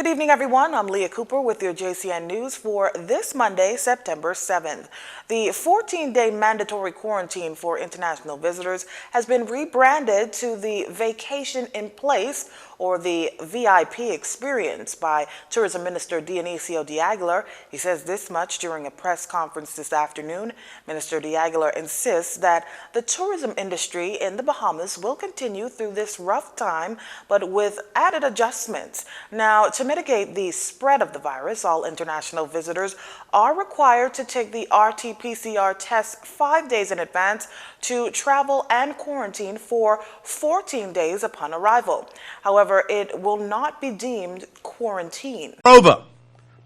Good evening, everyone. I'm Leah Cooper with your JCN News for this Monday, September 7th. The 14-day mandatory quarantine for international visitors has been rebranded to the Vacation in Place, or the VIP experience, by Tourism Minister Dionisio de Aguilar. He says this much during a press conference this afternoon. Minister de Aguilar insists that the tourism industry in the Bahamas will continue through this rough time, but with added adjustments. Now, to mitigate the spread of the virus, all international visitors are required to take the RT-PCR test 5 days in advance to travel and quarantine for 14 days upon arrival. However, it will not be deemed quarantine. Moreover,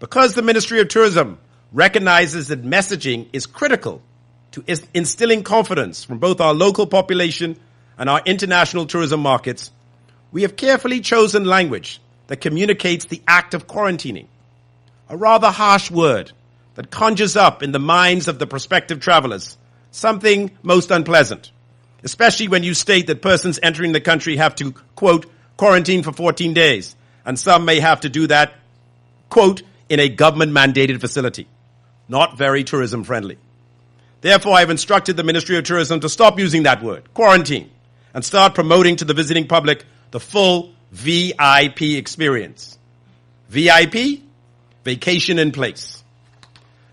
because the Ministry of Tourism recognizes that messaging is critical to instilling confidence from both our local population and our international tourism markets, we have carefully chosen language that communicates the act of quarantining, a rather harsh word that conjures up in the minds of the prospective travelers something most unpleasant, especially when you state that persons entering the country have to, quote, quarantine for 14 days, and some may have to do that, quote, in a government-mandated facility. Not very tourism-friendly. Therefore, I've instructed the Ministry of Tourism to stop using that word, quarantine, and start promoting to the visiting public the full VIP experience. VIP, vacation in place.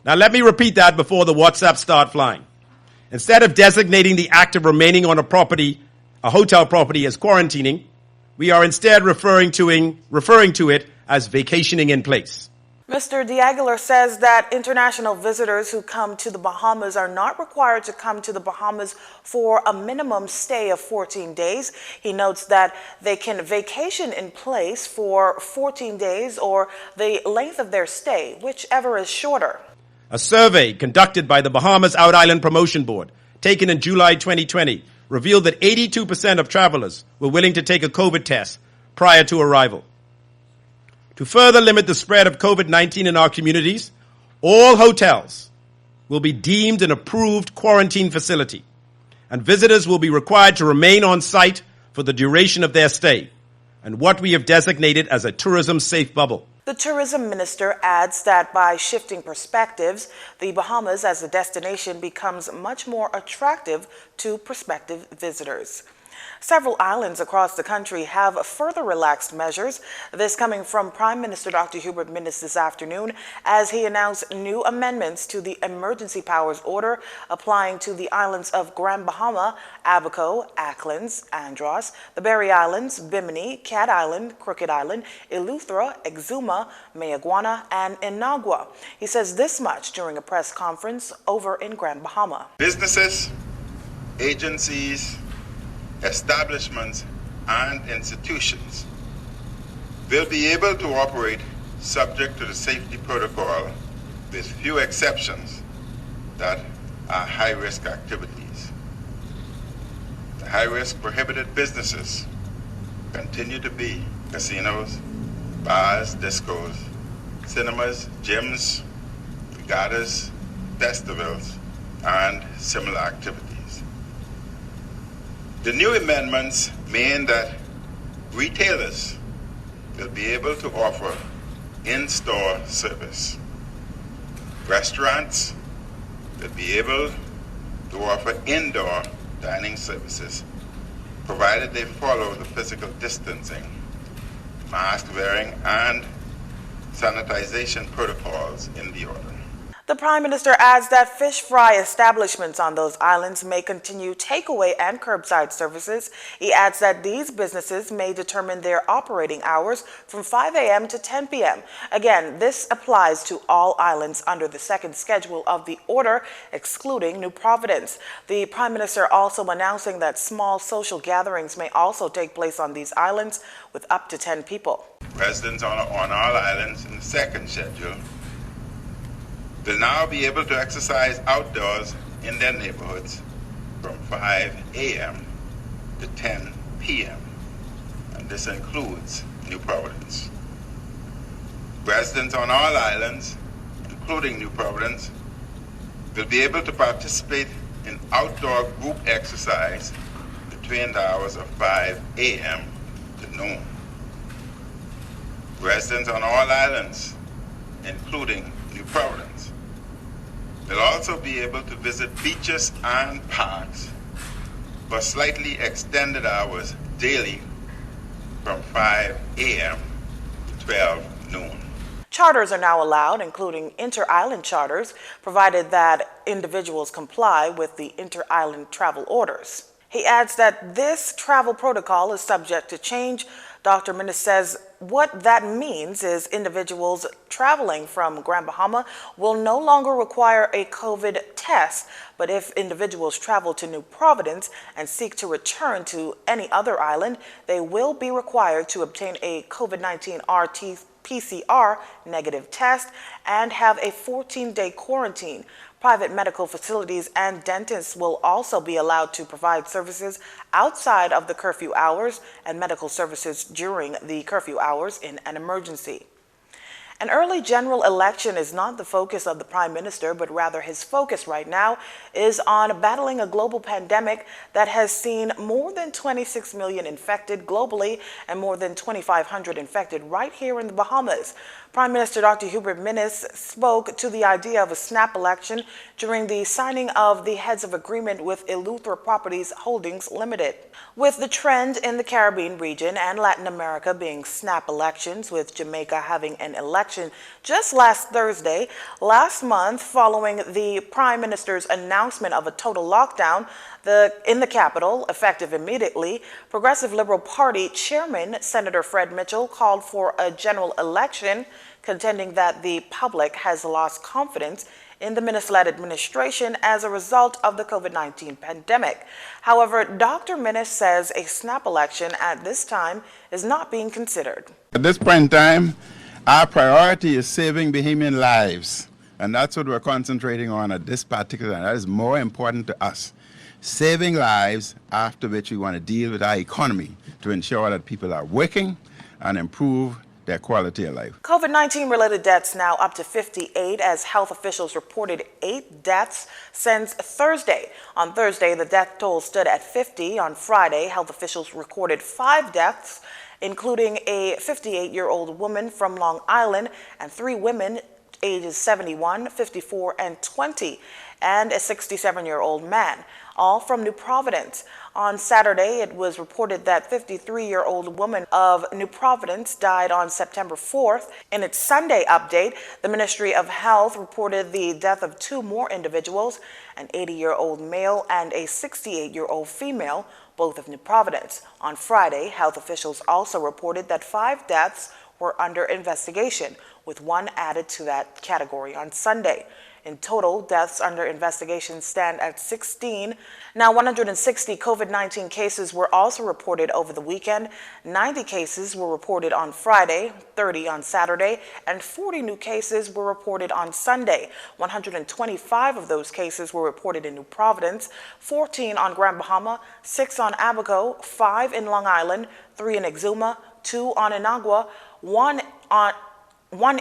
Now let me repeat that before the WhatsApp start flying. Instead of designating the act of remaining on a hotel property as quarantining, we are instead referring to it as vacationing in place. Mr. de Aguilar says that international visitors who come to the Bahamas are not required to come to the Bahamas for a minimum stay of 14 days. He notes that they can vacation in place for 14 days or the length of their stay, whichever is shorter. A survey conducted by the Bahamas Out Island Promotion Board, taken in July 2020, revealed that 82% of travelers were willing to take a COVID test prior to arrival. To further limit the spread of COVID-19 in our communities, all hotels will be deemed an approved quarantine facility, and visitors will be required to remain on site for the duration of their stay, and what we have designated as a tourism-safe bubble. The tourism minister adds that by shifting perspectives, the Bahamas as a destination becomes much more attractive to prospective visitors. Several islands across the country have further relaxed measures. This coming from Prime Minister Dr. Hubert Minnis this afternoon as he announced new amendments to the Emergency Powers Order applying to the islands of Grand Bahama, Abaco, Acklins, Andros, the Berry Islands, Bimini, Cat Island, Crooked Island, Eleuthera, Exuma, Mayaguana, and Inagua. He says this much during a press conference over in Grand Bahama. Businesses, agencies, establishments and institutions will be able to operate subject to the safety protocol with few exceptions that are high-risk activities. The high-risk prohibited businesses continue to be casinos, bars, discos, cinemas, gyms, regattas, festivals, and similar activities. The new amendments mean that retailers will be able to offer in-store service. Restaurants will be able to offer indoor dining services, provided they follow the physical distancing, mask wearing, and sanitization protocols in the order. The Prime Minister adds that fish fry establishments on those islands may continue takeaway and curbside services. He adds that these businesses may determine their operating hours from 5 a.m. to 10 p.m. Again, this applies to all islands under the second schedule of the order, excluding New Providence. The Prime Minister also announcing that small social gatherings may also take place on these islands with up to 10 people. Residents on all islands in the second schedule will now be able to exercise outdoors in their neighborhoods from 5 a.m. to 10 p.m. and this includes New Providence. Residents on all islands, including New Providence, will be able to participate in outdoor group exercise between the hours of 5 a.m. to noon. Residents on all islands, including New Providence, will also be able to visit beaches and parks for slightly extended hours daily from 5 a.m. to 12 noon. Charters are now allowed, including inter-island charters, provided that individuals comply with the inter-island travel orders. He adds that this travel protocol is subject to change. Dr. Minnis says what that means is individuals traveling from Grand Bahama will no longer require a COVID test, but if individuals travel to New Providence and seek to return to any other island, they will be required to obtain a COVID-19 RT-PCR negative test and have a 14-day quarantine. Private medical facilities and dentists will also be allowed to provide services outside of the curfew hours and medical services during the curfew hours in an emergency. An early general election is not the focus of the Prime Minister, but rather his focus right now is on battling a global pandemic that has seen more than 26 million infected globally and more than 2,500 infected right here in the Bahamas. Prime Minister Dr. Hubert Minnis spoke to the idea of a snap election during the signing of the heads of agreement with Eleuthera Properties Holdings Limited. With the trend in the Caribbean region and Latin America being snap elections, with Jamaica having an election just last Thursday, last month following the Prime Minister's announcement of a total lockdown in the capital, effective immediately, Progressive Liberal Party Chairman Senator Fred Mitchell called for a general election, contending that the public has lost confidence in the Minnis-led administration as a result of the COVID-19 pandemic. However, Dr. Minnis says a snap election at this time is not being considered. At this point in time, our priority is saving Bahamian lives, and that's what we're concentrating on at this particular time. That is more important to us. Saving lives, after which we want to deal with our economy to ensure that people are working and improve their quality of life. COVID-19 related deaths now up to 58 as health officials reported 8 deaths since Thursday. On Thursday, the death toll stood at 50. On Friday, health officials recorded 5 deaths, including a 58-year-old woman from Long Island and 3 women ages 71, 54, and 20, and a 67-year-old man, all from New Providence. On Saturday, it was reported that 53-year-old woman of New Providence died on September 4th. In its Sunday update, the Ministry of Health reported the death of 2 more individuals, an 80-year-old male and a 68-year-old female, both of New Providence. On Friday, health officials also reported that 5 deaths were under investigation, with 1 added to that category on Sunday. In total, deaths under investigation stand at 16. Now, 160 COVID-19 cases were also reported over the weekend. 90 cases were reported on Friday, 30 on Saturday, and 40 new cases were reported on Sunday. 125 of those cases were reported in New Providence, 14 on Grand Bahama, 6 on Abaco, 5 in Long Island, 3 in Exuma, 2 on Inagua, 1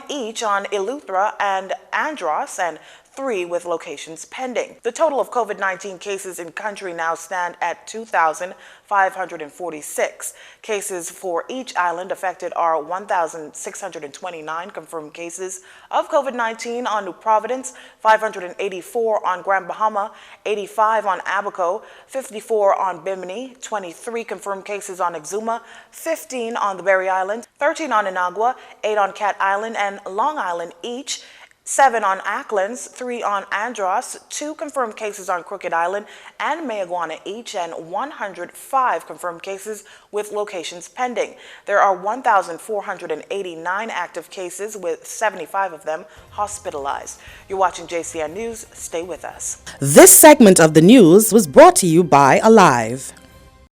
each on Eleuthera and Andros, and 3 with locations pending. The total of COVID-19 cases in country now stand at 2,546. Cases for each island affected are 1,629 confirmed cases of COVID-19 on New Providence, 584 on Grand Bahama, 85 on Abaco, 54 on Bimini, 23 confirmed cases on Exuma, 15 on the Berry Island, 13 on Inagua, 8 on Cat Island and Long Island each, 7 on Acklands, 3 on Andros, 2 confirmed cases on Crooked Island and Mayaguana each, and 105 confirmed cases with locations pending. There are 1,489 active cases, with 75 of them hospitalized. You're watching JCN News. Stay with us. This segment of the news was brought to you by Alive.